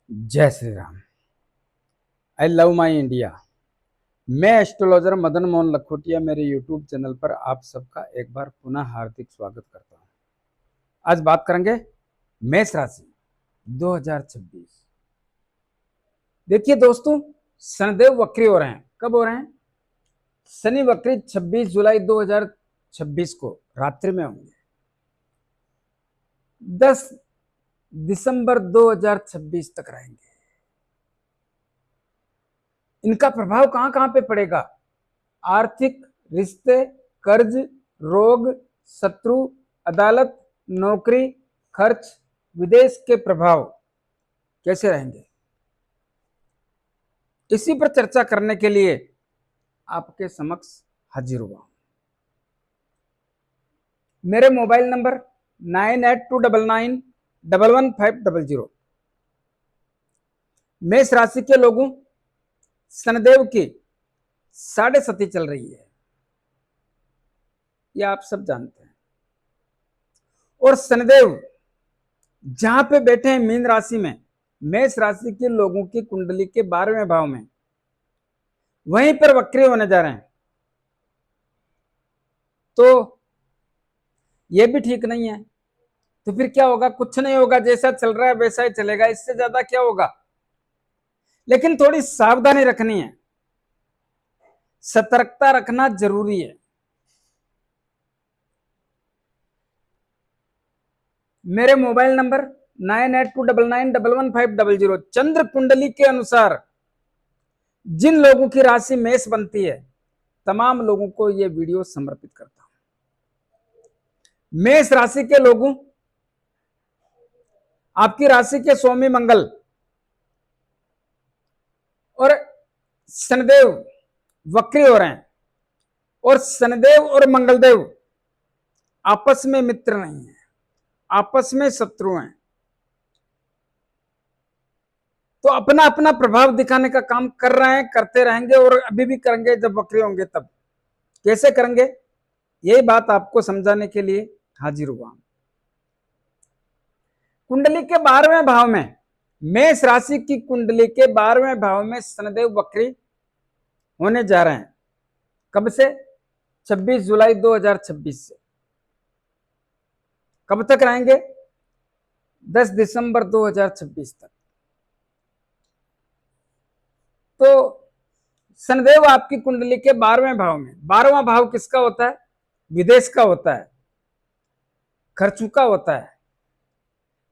जय Shri Ram. I love my India. मैं astrologer Madan Mohan Lakhotia मेरे यूट्यूब चैनल पर आप सबका एक बार पुनः हार्दिक स्वागत करता हूं। आज बात करेंगे मेष राशि 2026। देखिए दोस्तों, शनिदेव वक्री हो रहे हैं। कब हो रहे हैं? शनि वक्री 26 जुलाई 2026 को रात्रि में होंगे। 10 दिसंबर 2026 तक रहेंगे। इनका प्रभाव कहां कहां पे पड़ेगा? आर्थिक, रिश्ते, कर्ज, रोग, शत्रु, अदालत, नौकरी, खर्च, विदेश के प्रभाव कैसे रहेंगे, इसी पर चर्चा करने के लिए आपके समक्ष हाजिर हुआ। मेरे मोबाइल नंबर 9829911500। मेष राशि के लोगों, शनिदेव की साढ़े सती चल रही है, यह आप सब जानते हैं। और शनिदेव जहां पे बैठे हैं मीन राशि में, मेष राशि के लोगों की कुंडली के 12वें भाव में, वहीं पर वक्री होने जा रहे हैं। तो यह भी ठीक नहीं है। तो फिर क्या होगा? कुछ नहीं होगा, जैसा चल रहा है वैसा ही चलेगा, इससे ज्यादा क्या होगा? लेकिन थोड़ी सावधानी रखनी है, सतर्कता रखना जरूरी है। मेरे मोबाइल नंबर 9829911500। चंद्र कुंडली के अनुसार जिन लोगों की राशि मेष बनती है, तमाम लोगों को यह वीडियो समर्पित करता हूं। मेष राशि के लोगों, आपकी राशि के स्वामी मंगल और शनिदेव वक्री हो रहे हैं। और शनिदेव और मंगलदेव आपस में मित्र नहीं है, आपस में शत्रु हैं। तो अपना अपना प्रभाव दिखाने का काम कर रहे हैं, करते रहेंगे और अभी भी करेंगे। जब वक्री होंगे तब कैसे करेंगे, यही बात आपको समझाने के लिए हाजिर हुआ। कुंडली के 12वें भाव में, मेष राशि की कुंडली के 12वें भाव में शनिदेव वक्री होने जा रहे हैं। कब से? 26 जुलाई 2026 से। कब तक रहेंगे? 10 दिसंबर 2026 तक। तो शनिदेव आपकी कुंडली के 12वें भाव में, 12वां भाव किसका होता है? विदेश का होता है, खर्चों का होता है।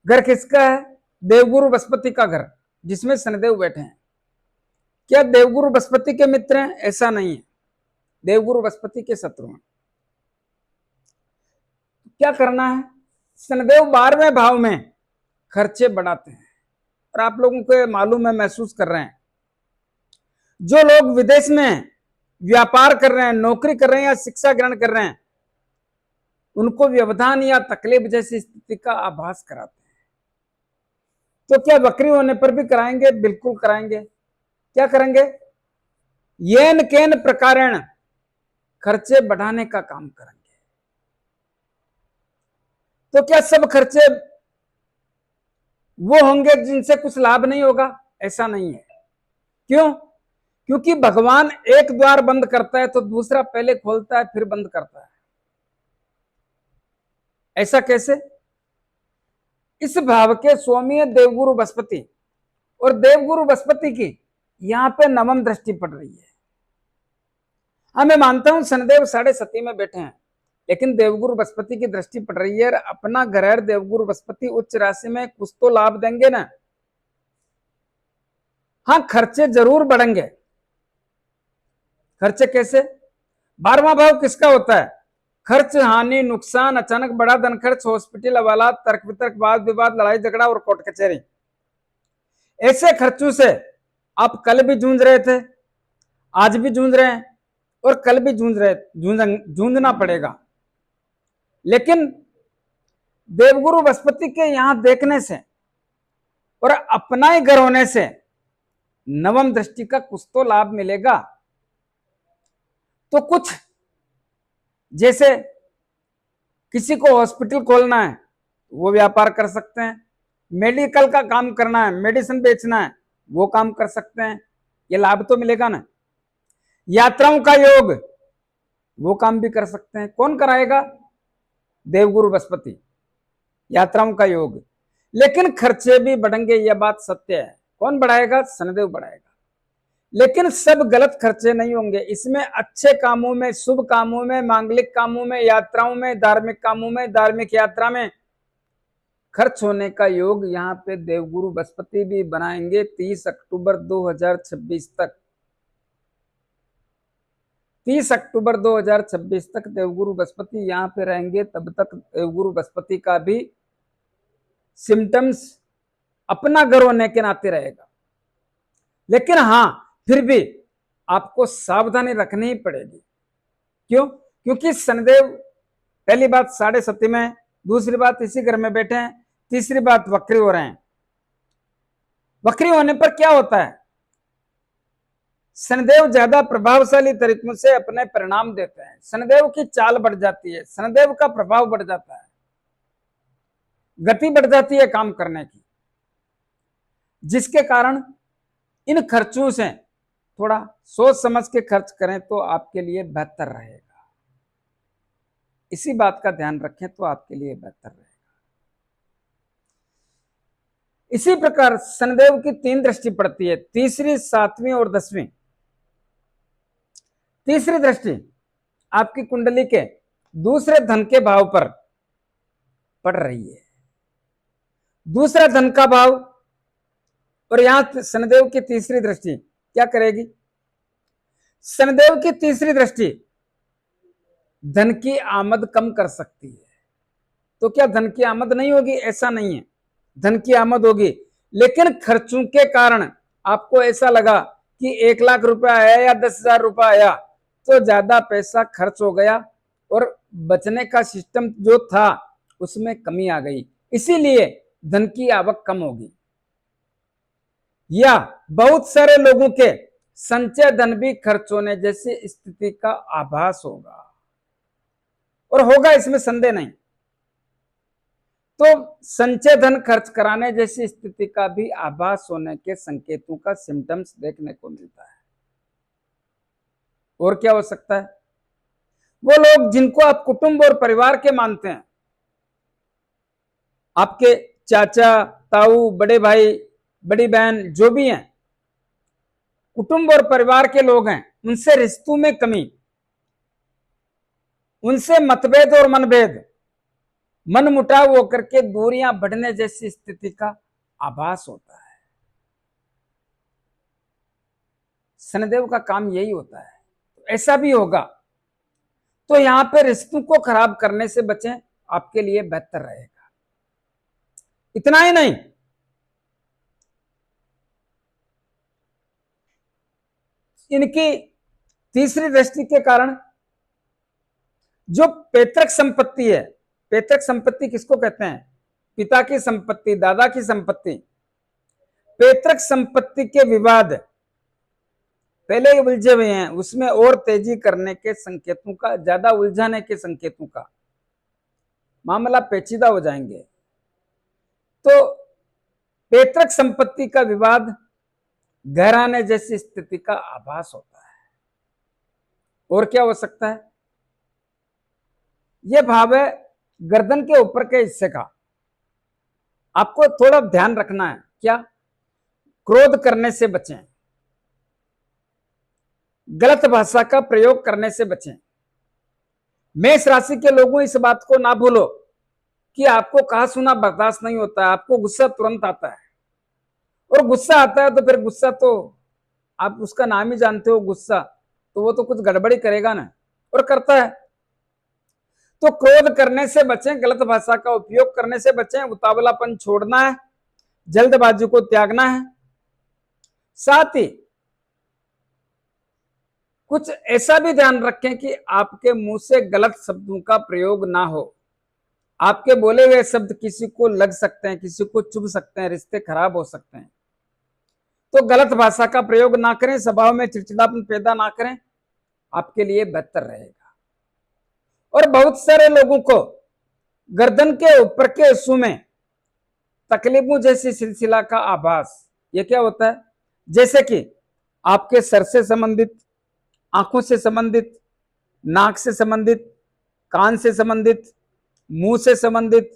घर किसका है? देवगुरु बृहस्पति का घर, जिसमें शनिदेव बैठे हैं। क्या देवगुरु बृहस्पति के मित्र हैं? ऐसा नहीं है, देवगुरु बृहस्पति के शत्रु हैं। क्या करना है? शनिदेव 12वें भाव में खर्चे बढ़ाते हैं। और आप लोगों को मालूम है, महसूस कर रहे हैं, जो लोग विदेश में व्यापार कर रहे हैं, नौकरी कर रहे हैं या शिक्षा ग्रहण कर रहे हैं, उनको व्यवधान या तकलीफ जैसी स्थिति का आभास कराते हैं। तो क्या वक्री होने पर भी कराएंगे? बिल्कुल कराएंगे। क्या करेंगे? येन केन प्रकारेण खर्चे बढ़ाने का काम करेंगे। तो क्या सब खर्चे वो होंगे जिनसे कुछ लाभ नहीं होगा? ऐसा नहीं है। क्यों? क्योंकि भगवान एक द्वार बंद करता है तो दूसरा पहले खोलता है, फिर बंद करता है। ऐसा कैसे? इस भाव के स्वामी है देवगुरु बृहस्पति, और देवगुरु बृहस्पति की यहां पे नवम दृष्टि पड़ रही है। हाँ, मैं मानता हूं शनिदेव साढ़े सती में बैठे हैं, लेकिन देवगुरु बृहस्पति की दृष्टि पड़ रही है। अपना ग्रह देवगुरु बृहस्पति उच्च राशि में कुछ तो लाभ देंगे ना। हाँ, खर्चे जरूर बढ़ेंगे। खर्चे कैसे? 12वां भाव किसका होता है? खर्च, हानि, नुकसान, अचानक बड़ा धन खर्च, हॉस्पिटल, हवालात, तर्क वितर्क, वाद विवाद, लड़ाई झगड़ा और कोर्ट कचहरी। ऐसे खर्चों से आप कल भी जूझ रहे थे, आज भी जूझ रहे हैं और कल भी जूझना पड़ेगा। लेकिन देवगुरु बृहस्पति के यहां देखने से और अपना ही घर होने से नवम दृष्टि का कुछ तो लाभ मिलेगा। तो कुछ जैसे किसी को हॉस्पिटल खोलना है, वो व्यापार कर सकते हैं। मेडिकल का काम करना है, मेडिसिन बेचना है, वो काम कर सकते हैं, ये लाभ तो मिलेगा ना। यात्राओं का योग, वो काम भी कर सकते हैं। कौन कराएगा? देवगुरु बृहस्पति, यात्राओं का योग। लेकिन खर्चे भी बढ़ेंगे, यह बात सत्य है। कौन बढ़ाएगा? शनिदेव बढ़ाएगा। लेकिन सब गलत खर्चे नहीं होंगे, इसमें अच्छे कामों में, शुभ कामों में, मांगलिक कामों में, यात्राओं में, धार्मिक कामों में, धार्मिक यात्रा में खर्च होने का योग यहाँ पे देवगुरु बृहस्पति भी बनाएंगे 30 अक्टूबर 2026 तक। 30 अक्टूबर 2026 तक देवगुरु बृहस्पति यहाँ पे रहेंगे। तब तक देवगुरु बृहस्पति का भी सिम्टम्स अपना घर होने के नाते रहेगा। लेकिन हाँ, फिर भी आपको सावधानी रखनी ही पड़ेगी। क्यों? क्योंकि शनिदेव पहली बात 7.5 में, दूसरी बात इसी घर में बैठे हैं, तीसरी बात वक्री हो रहे हैं। वक्री होने पर क्या होता है? शनिदेव ज्यादा प्रभावशाली तरीकों से अपने परिणाम देते हैं। शनिदेव की चाल बढ़ जाती है, शनिदेव का प्रभाव बढ़ जाता है, गति बढ़ जाती है काम करने की, जिसके कारण इन खर्चों से थोड़ा सोच समझ के खर्च करें तो आपके लिए बेहतर रहेगा। इसी बात का ध्यान रखें तो आपके लिए बेहतर रहेगा। इसी प्रकार शनिदेव की 3 दृष्टि पड़ती है, तीसरी, 7वीं और 10वीं। तीसरी दृष्टि आपकी कुंडली के दूसरे धन के भाव पर पड़ रही है। दूसरा धन का भाव, और यहां शनिदेव की तीसरी दृष्टि क्या करेगी? शनिदेव की तीसरी दृष्टि धन की आमद कम कर सकती है। तो क्या धन की आमद नहीं होगी? ऐसा नहीं है, धन की आमद होगी, लेकिन खर्चों के कारण आपको ऐसा लगा कि 1 लाख रुपया आया या 10,000 रुपया आया, तो ज्यादा पैसा खर्च हो गया और बचने का सिस्टम जो था उसमें कमी आ गई, इसीलिए धन की आवक कम होगी। या बहुत सारे लोगों के संचय धन भी खर्च होने जैसी स्थिति का आभास होगा, और होगा, इसमें संदेह नहीं। तो संचय धन खर्च कराने जैसी स्थिति का भी आभास होने के संकेतों का सिम्टम्स देखने को मिलता है। और क्या हो सकता है? वो लोग जिनको आप कुटुंब और परिवार के मानते हैं, आपके चाचा, ताऊ, बड़े भाई, बड़ी बहन, जो भी हैं, कुटुंब और परिवार के लोग हैं, उनसे रिश्तों में कमी, उनसे मतभेद और मनभेद, मनमुटाव होकर के दूरियां बढ़ने जैसी स्थिति का आभास होता है। शनिदेव का काम यही होता है, तो ऐसा भी होगा। तो यहां पे रिश्तों को खराब करने से बचें, आपके लिए बेहतर रहेगा। इतना ही नहीं, इनकी तीसरी दृष्टि के कारण जो पैतृक संपत्ति है, पैतृक संपत्ति किसको कहते हैं? पिता की संपत्ति, दादा की संपत्ति, पैतृक संपत्ति के विवाद पहले ही उलझे हुए हैं, उसमें और तेजी करने के संकेतों का, ज्यादा उलझाने के संकेतों का, मामला पेचीदा हो जाएंगे। तो पैतृक संपत्ति का विवाद गहराने जैसी स्थिति का आभास होता है। और क्या हो सकता है? यह भाव है गर्दन के ऊपर के हिस्से का, आपको थोड़ा ध्यान रखना है। क्या? क्रोध करने से बचें, गलत भाषा का प्रयोग करने से बचें। मेष राशि के लोगों इस बात को ना भूलो कि आपको कहा सुना बर्दाश्त नहीं होता है, आपको गुस्सा तुरंत आता है, और गुस्सा आता है तो फिर गुस्सा तो आप उसका नाम ही जानते हो, गुस्सा, तो वो तो कुछ गड़बड़ी करेगा ना, और करता है। तो क्रोध करने से बचें, गलत भाषा का उपयोग करने से बचें, उतावलापन छोड़ना है, जल्दबाजी को त्यागना है। साथ ही कुछ ऐसा भी ध्यान रखें कि आपके मुंह से गलत शब्दों का प्रयोग ना हो। आपके बोले हुए शब्द किसी को लग सकते हैं, किसी को चुभ सकते हैं, रिश्ते खराब हो सकते हैं। तो गलत भाषा का प्रयोग ना करें, स्वभाव में चिड़चिड़ापन पैदा ना करें, आपके लिए बेहतर रहेगा। और बहुत सारे लोगों को गर्दन के ऊपर के हिस्सों में तकलीफों जैसी सिलसिला का आभास। ये क्या होता है? जैसे कि आपके सर से संबंधित, आंखों से संबंधित, नाक से संबंधित, कान से संबंधित, मुंह से संबंधित,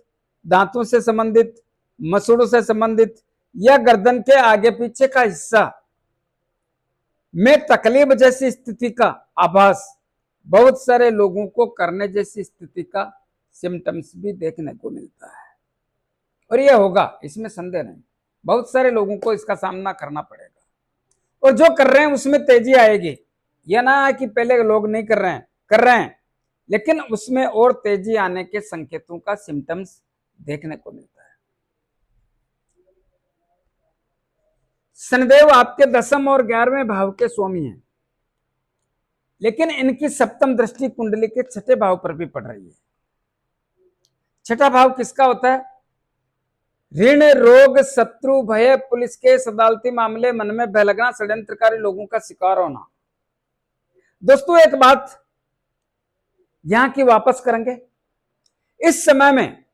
दांतों से संबंधित, मसूड़ों से संबंधित या गर्दन के आगे पीछे का हिस्सा में तकलीफ जैसी स्थिति का आभास बहुत सारे लोगों को करने जैसी स्थिति का सिम्टम्स भी देखने को मिलता है। और यह होगा, इसमें संदेह नहीं। बहुत सारे लोगों को इसका सामना करना पड़ेगा और जो कर रहे हैं उसमें तेजी आएगी। यह ना है कि पहले लोग नहीं कर रहे हैं, लेकिन उसमें और तेजी आने के संकेतों का सिम्टम्स देखने को मिलता है। शनिदेव आपके 10वें और 11वें भाव के स्वामी हैं, लेकिन इनकी सप्तम दृष्टि कुंडली के 6ठे भाव पर भी पड़ रही है। 6ठा भाव किसका होता है? ऋण, रोग, शत्रु, भय, पुलिस केस, अदालती मामले, मन में भय लगना, षड्यंत्रकारी लोगों का शिकार होना। दोस्तों एक बात यहां की वापस करेंगे, इस समय में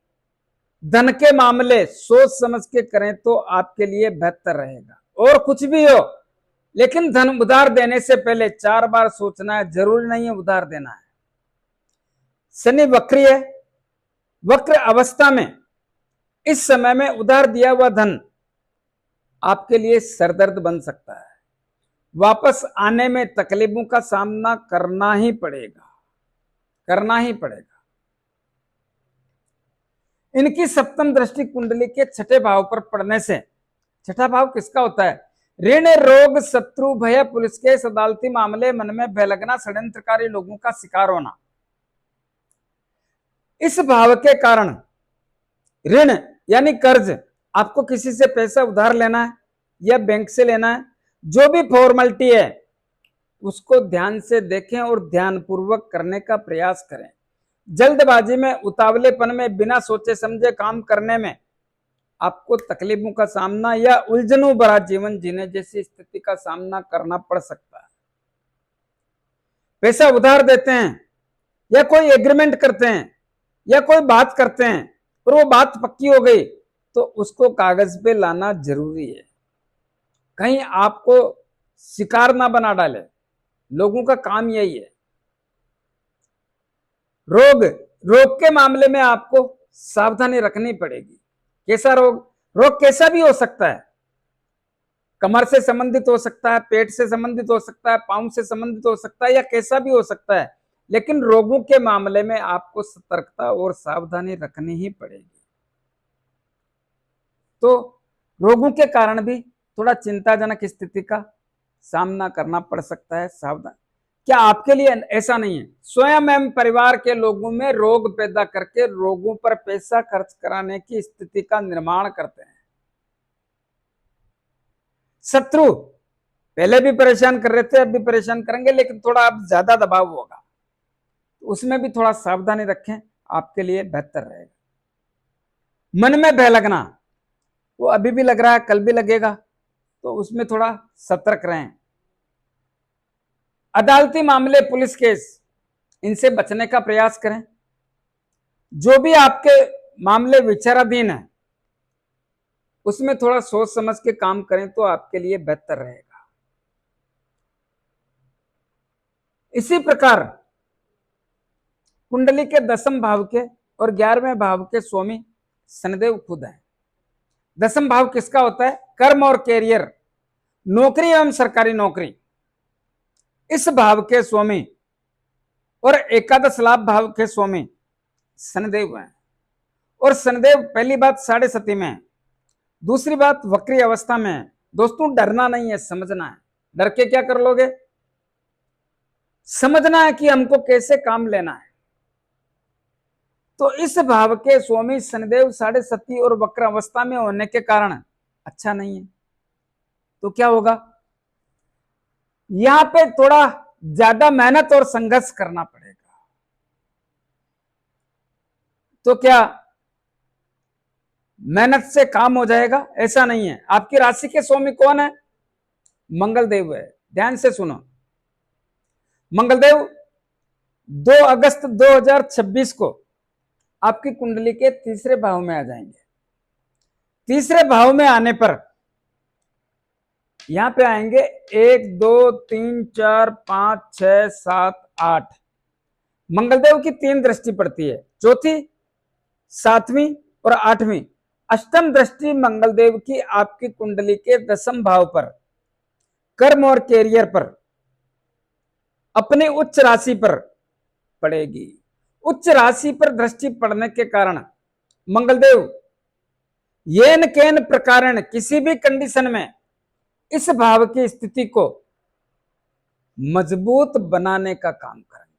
धन के मामले सोच समझ के करें तो आपके लिए बेहतर रहेगा। और कुछ भी हो, लेकिन धन उधार देने से पहले 4 बार सोचना है। जरूरी नहीं है उधार देना है। शनि वक्री है, वक्र अवस्था में इस समय में उधार दिया हुआ धन आपके लिए सरदर्द बन सकता है। वापस आने में तकलीफों का सामना करना ही पड़ेगा। इनकी सप्तम दृष्टि कुंडली के 6ठे भाव पर पड़ने से, 6ठा भाव किसका होता है? ऋण, रोग, शत्रु, भय, पुलिस केस, अदालती मामले, मन में भय लगना, षड्यंत्रकारी लोगों का शिकार होना। इस भाव के कारण ऋण यानी कर्ज, आपको किसी से पैसा उधार लेना है या बैंक से लेना है, जो भी फॉर्मेलिटी है उसको ध्यान से देखें और ध्यानपूर्वक करने का प्रयास करें। जल्दबाजी में, उतावलेपन में, बिना सोचे समझे काम करने में आपको तकलीफों का सामना या उलझनों भरा जीवन जीने जैसी स्थिति का सामना करना पड़ सकता है। पैसा उधार देते हैं या कोई एग्रीमेंट करते हैं या कोई बात करते हैं और वो बात पक्की हो गई तो उसको कागज पे लाना जरूरी है। कहीं आपको शिकार ना बना डाले, लोगों का काम यही है। रोग के मामले में आपको सावधानी रखनी पड़ेगी। कैसा रोग? रोग कैसा भी हो सकता है। कमर से संबंधित हो सकता है, पेट से संबंधित हो सकता है, पांव से संबंधित हो सकता है या कैसा भी हो सकता है, लेकिन रोगों के मामले में आपको सतर्कता और सावधानी रखनी ही पड़ेगी। तो रोगों के कारण भी थोड़ा चिंताजनक स्थिति का सामना करना पड़ सकता है। सावधान। क्या आपके लिए ऐसा नहीं है? स्वयं एवं परिवार के लोगों में रोग पैदा करके रोगों पर पैसा खर्च कराने की स्थिति का निर्माण करते हैं। शत्रु पहले भी परेशान कर रहे थे, अब भी परेशान करेंगे, लेकिन थोड़ा अब ज्यादा दबाव होगा, उसमें भी थोड़ा सावधानी रखें, आपके लिए बेहतर रहेगा। मन में भय लगना, वो अभी भी लग रहा है, कल भी लगेगा, तो उसमें थोड़ा सतर्क रहें। अदालती मामले, पुलिस केस, इनसे बचने का प्रयास करें। जो भी आपके मामले विचाराधीन है उसमें थोड़ा सोच समझ के काम करें तो आपके लिए बेहतर रहेगा। इसी प्रकार कुंडली के 10वें भाव के और 11वें भाव के स्वामी शनिदेव खुद हैं। 10वां भाव किसका होता है? कर्म और कैरियर, नौकरी एवं सरकारी नौकरी। इस भाव के स्वामी और एकादश लाभ भाव के स्वामी शनिदेव हैं। और शनिदेव पहली बात 7.5 में है, दूसरी बात वक्री अवस्था में है। दोस्तों डरना नहीं है, समझना है। डर के क्या कर लोगे? समझना है कि हमको कैसे काम लेना है। तो इस भाव के स्वामी शनिदेव 7.5 और वक्र अवस्था में होने के कारण अच्छा नहीं है। तो क्या होगा? यहां पे थोड़ा ज्यादा मेहनत और संघर्ष करना पड़ेगा। तो क्या मेहनत से काम हो जाएगा? ऐसा नहीं है। आपकी राशि के स्वामी कौन है? मंगलदेव है। ध्यान से सुनो, मंगलदेव 2 अगस्त 2026 को आपकी कुंडली के 3रे भाव में आ जाएंगे। तीसरे भाव में आने पर यहां पे आएंगे 1 2 3 4 5 6 7 8, मंगलदेव की 3 दृष्टि पड़ती है, चौथी, 7वीं और 8वीं। अष्टम दृष्टि मंगलदेव की आपकी कुंडली के 10th भाव पर, कर्म और कैरियर पर, अपनी उच्च राशि पर पड़ेगी। उच्च राशि पर दृष्टि पड़ने के कारण मंगलदेव येन केन प्रकारण किसी भी कंडीशन में इस भाव की स्थिति को मजबूत बनाने का काम करेंगे।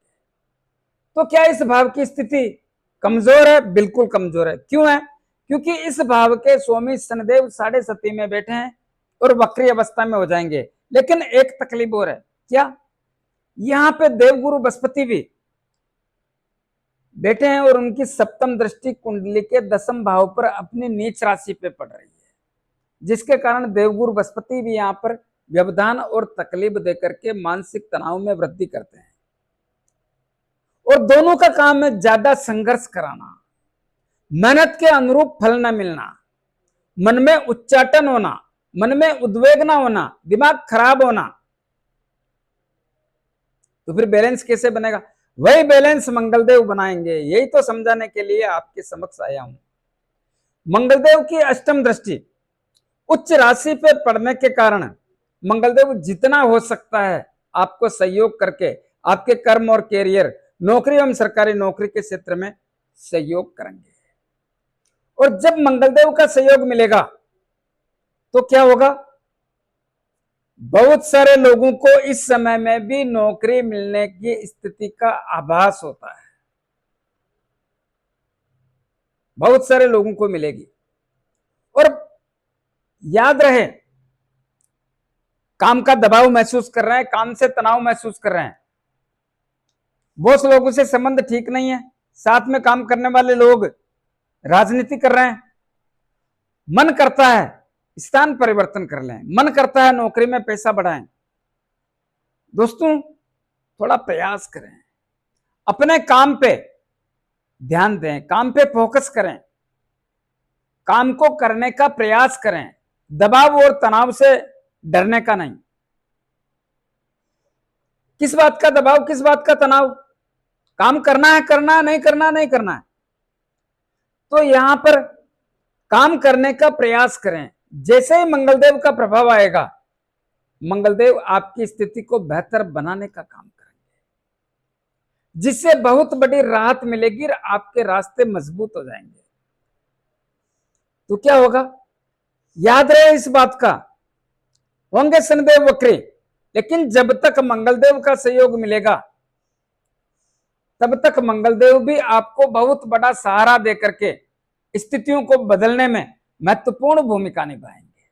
तो क्या इस भाव की स्थिति कमजोर है? बिल्कुल कमजोर है। क्यों है? क्योंकि इस भाव के स्वामी शनिदेव 7.5 में बैठे हैं और वक्री अवस्था में हो जाएंगे। लेकिन एक तकलीफ और है, क्या? यहां पे देवगुरु बृहस्पति भी बैठे हैं और उनकी 7th दृष्टि कुंडली के 10th भाव पर अपनी नीच राशि पे पड़ रही है, जिसके कारण देवगुरु बृहस्पति भी यहां पर व्यवधान और तकलीफ देकर के मानसिक तनाव में वृद्धि करते हैं। और दोनों का काम है ज्यादा संघर्ष कराना, मेहनत के अनुरूप फल न मिलना, मन में उच्चाटन होना, मन में उद्वेग न होना, दिमाग खराब होना। तो फिर बैलेंस कैसे बनेगा? वही बैलेंस मंगलदेव बनाएंगे। यही तो समझाने के लिए आपके समक्ष आया हूं। मंगलदेव की अष्टम दृष्टि उच्च राशि पे पड़ने के कारण मंगलदेव जितना हो सकता है आपको सहयोग करके आपके कर्म और कैरियर, नौकरी एवं सरकारी नौकरी के क्षेत्र में सहयोग करेंगे। और जब मंगलदेव का सहयोग मिलेगा तो क्या होगा? बहुत सारे लोगों को इस समय में भी नौकरी मिलने की स्थिति का आभास होता है, बहुत सारे लोगों को मिलेगी। और याद रहे, काम का दबाव महसूस कर रहे हैं, काम से तनाव महसूस कर रहे हैं, बॉस लोगों से संबंध ठीक नहीं है, साथ में काम करने वाले लोग राजनीति कर रहे हैं, मन करता है स्थान परिवर्तन कर लें, मन करता है नौकरी में पैसा बढ़ाएं। दोस्तों, थोड़ा प्रयास करें, अपने काम पे ध्यान दें, काम पे फोकस करें, काम को करने का प्रयास करें, दबाव और तनाव से डरने का नहीं। किस बात का दबाव, किस बात का तनाव? काम करना है, करना है, नहीं करना, नहीं करना है। तो यहां पर काम करने का प्रयास करें। जैसे ही मंगलदेव का प्रभाव आएगा, मंगलदेव आपकी स्थिति को बेहतर बनाने का काम करेंगे, जिससे बहुत बड़ी राहत मिलेगी और आपके रास्ते मजबूत हो जाएंगे। तो क्या होगा? याद रहे इस बात का, होंगे शनिदेव वक्री, लेकिन जब तक मंगलदेव का सहयोग मिलेगा तब तक मंगलदेव भी आपको बहुत बड़ा सहारा देकर के स्थितियों को बदलने में महत्वपूर्ण भूमिका निभाएंगे।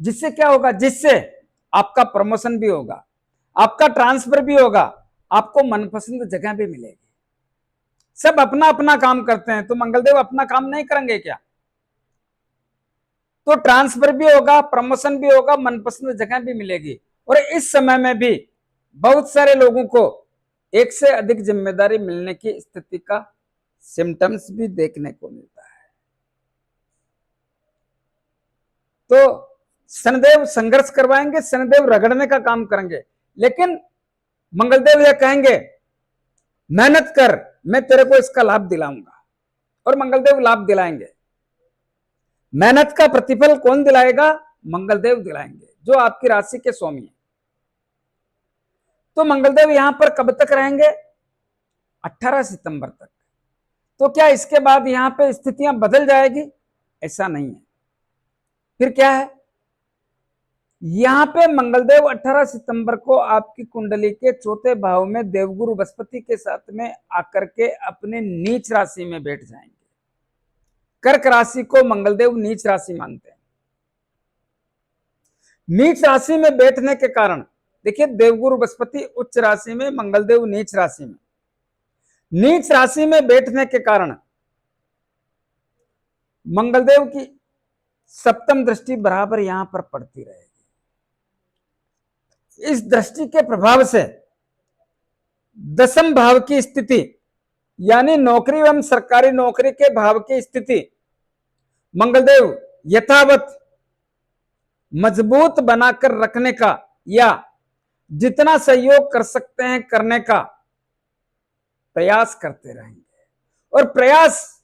जिससे क्या होगा? जिससे आपका प्रमोशन भी होगा, आपका ट्रांसफर भी होगा, आपको मनपसंद जगह भी मिलेगी। सब अपना अपना काम करते हैं, तो मंगलदेव अपना काम नहीं करेंगे क्या? तो ट्रांसफर भी होगा, प्रमोशन भी होगा, मनपसंद जगह भी मिलेगी। और इस समय में भी बहुत सारे लोगों को एक से अधिक जिम्मेदारी मिलने की स्थिति का सिम्टम्स भी देखने को मिलता है। तो शनिदेव संघर्ष करवाएंगे, शनिदेव रगड़ने का काम करेंगे, लेकिन मंगलदेव यह कहेंगे मेहनत कर, मैं तेरे को इसका लाभ दिलाऊंगा। और मंगलदेव लाभ दिलाएंगे। मेहनत का प्रतिफल कौन दिलाएगा? मंगलदेव दिलाएंगे, जो आपकी राशि के स्वामी है। तो मंगलदेव यहां पर कब तक रहेंगे? 18 सितंबर तक। तो क्या इसके बाद यहां पे स्थितियां बदल जाएगी? ऐसा नहीं है। फिर क्या है? यहां पे मंगलदेव 18 सितंबर को आपकी कुंडली के 4थे भाव में देवगुरु बृहस्पति के साथ में आकर के अपने नीच राशि में बैठ जाएंगे। कर्क राशि को मंगलदेव नीच राशि मानते हैं। नीच राशि में बैठने के कारण देखिए, देवगुरु बृहस्पति उच्च राशि में, मंगलदेव नीच राशि में। नीच राशि में बैठने के कारण मंगलदेव की 7th दृष्टि बराबर यहां पर पड़ती रहेगी। इस दृष्टि के प्रभाव से 10th भाव की स्थिति, यानी नौकरी एवं सरकारी नौकरी के भाव की स्थिति मंगलदेव यथावत मजबूत बनाकर रखने का या जितना सहयोग कर सकते हैं करने का प्रयास करते रहेंगे। और प्रयास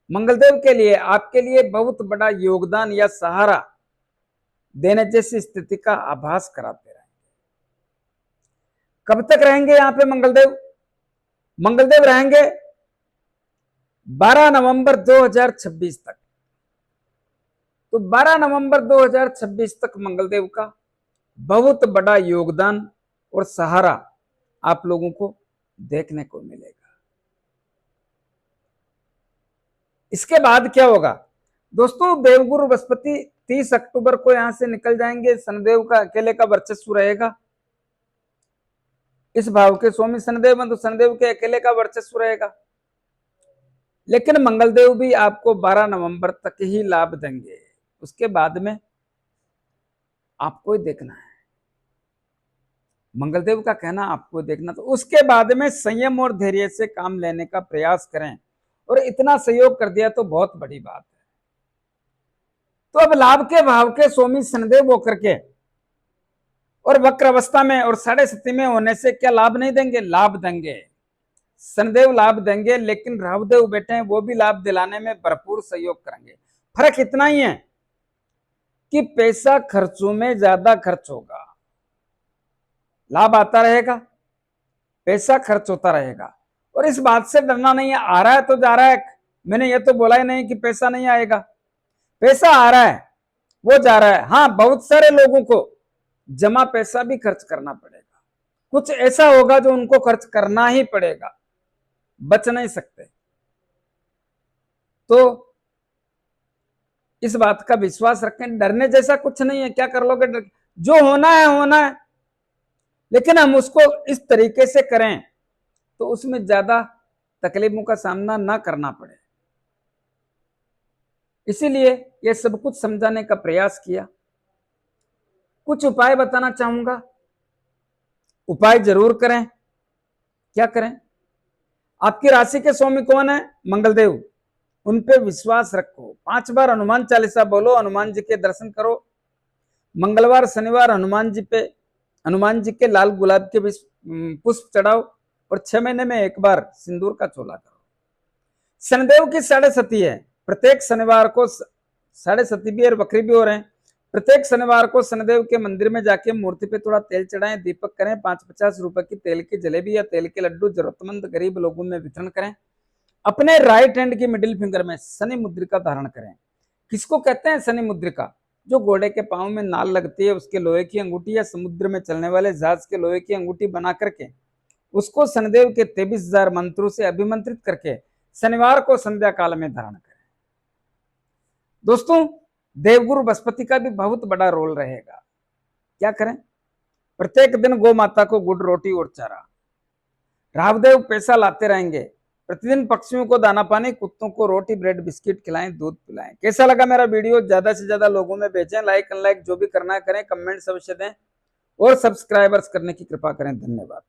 मंगलदेव के लिए आपके लिए बहुत बड़ा योगदान या सहारा देने जैसी स्थिति का आभास कराते रहेंगे। कब तक रहेंगे यहां पे मंगलदेव? मंगलदेव रहेंगे 12 नवंबर 2026 तक। तो 12 नवंबर 2026 तक मंगलदेव का बहुत बड़ा योगदान और सहारा आप लोगों को देखने को मिलेगा। इसके बाद क्या होगा दोस्तों? देवगुरु बृहस्पति 30 अक्टूबर को यहां से निकल जाएंगे। शनिदेव का अकेले का वर्चस्व रहेगा इस भाव के। स्वामी शनिदेव में तो शनिदेव के अकेले का वर्चस्व रहेगा, लेकिन मंगलदेव भी आपको 12 नवंबर तक ही लाभ देंगे। उसके बाद में आपको ही देखना है, मंगलदेव का कहना आपको देखना। तो उसके बाद में संयम और धैर्य से काम लेने का प्रयास करें, और इतना सहयोग कर दिया तो बहुत बड़ी बात है। तो अब लाभ के भाव के स्वामी शनिदेव होकर के और वक्र अवस्था में और 6.5 में होने से क्या लाभ नहीं देंगे? लाभ देंगे, शनिदेव लाभ देंगे, लेकिन राहुदेव बैठे हैं वो भी लाभ दिलाने में भरपूर सहयोग करेंगे। फर्क इतना ही है कि पैसा खर्चों में ज्यादा खर्च होगा, लाभ आता रहेगा, पैसा खर्च होता रहेगा। और इस बात से डरना नहीं है, आ रहा है तो जा रहा है। मैंने ये तो बोला ही नहीं कि पैसा नहीं आएगा, पैसा आ रहा है वो जा रहा है। हाँ, बहुत सारे लोगों को जमा पैसा भी खर्च करना पड़ेगा, कुछ ऐसा होगा जो उनको खर्च करना ही पड़ेगा, बच नहीं सकते। तो इस बात का विश्वास रखें, डरने जैसा कुछ नहीं है। क्या कर लोगे? जो होना है होना है, लेकिन हम उसको इस तरीके से करें तो उसमें ज्यादा तकलीफों का सामना ना करना पड़े। इसीलिए ये सब कुछ समझाने का प्रयास किया। कुछ उपाय बताना चाहूंगा, उपाय जरूर करें। क्या करें? आपकी राशि के स्वामी कौन है? मंगलदेव। उन पे विश्वास रखो, 5 बार हनुमान चालीसा बोलो, हनुमान जी के दर्शन करो। मंगलवार शनिवार हनुमान जी के लाल गुलाब के पुष्प चढ़ाओ, और 6 महीने में एक बार सिंदूर का चोला करो। शनिदेव की 6.5 है, प्रत्येक शनिवार को 6.5 भी और बकरी भी हो रहे हैं। प्रत्येक शनिवार को शनिदेव के मंदिर में जाके मूर्ति पे थोड़ा तेल चढ़ाएं, दीपक करें, 5-50 रुपए की तेल की जलेबी या तेल के लड्डू जरूरतमंद गरीब लोगों में वितरण करें। अपने राइट हैंड की मिडिल फिंगर में शनि मुद्रिका धारण करें। किसको कहते हैं शनि मुद्रिका? जो घोड़े के पांव में नाल लगती है उसके लोहे की अंगूठी, या समुद्र में चलने वाले जहाज के लोहे की अंगूठी बना करके उसको शनिदेव के 23,000 मंत्रों से अभिमंत्रित करके शनिवार को संध्या काल में धारण करें। दोस्तों, देवगुरु बृहस्पति का भी बहुत बड़ा रोल रहेगा। क्या करें? प्रत्येक दिन गौ माता को गुड़ रोटी और चारा। राहुदेव पैसा लाते रहेंगे। प्रतिदिन पक्षियों को दाना पानी, कुत्तों को रोटी ब्रेड बिस्किट खिलाएं, दूध पिलाएं। कैसा लगा मेरा वीडियो? ज्यादा से ज्यादा लोगों में भेजें, लाइक अनलाइक जो भी करना है करें, कमेंट्स अवश्य दें, और सब्सक्राइबर्स करने की कृपा करें। धन्यवाद।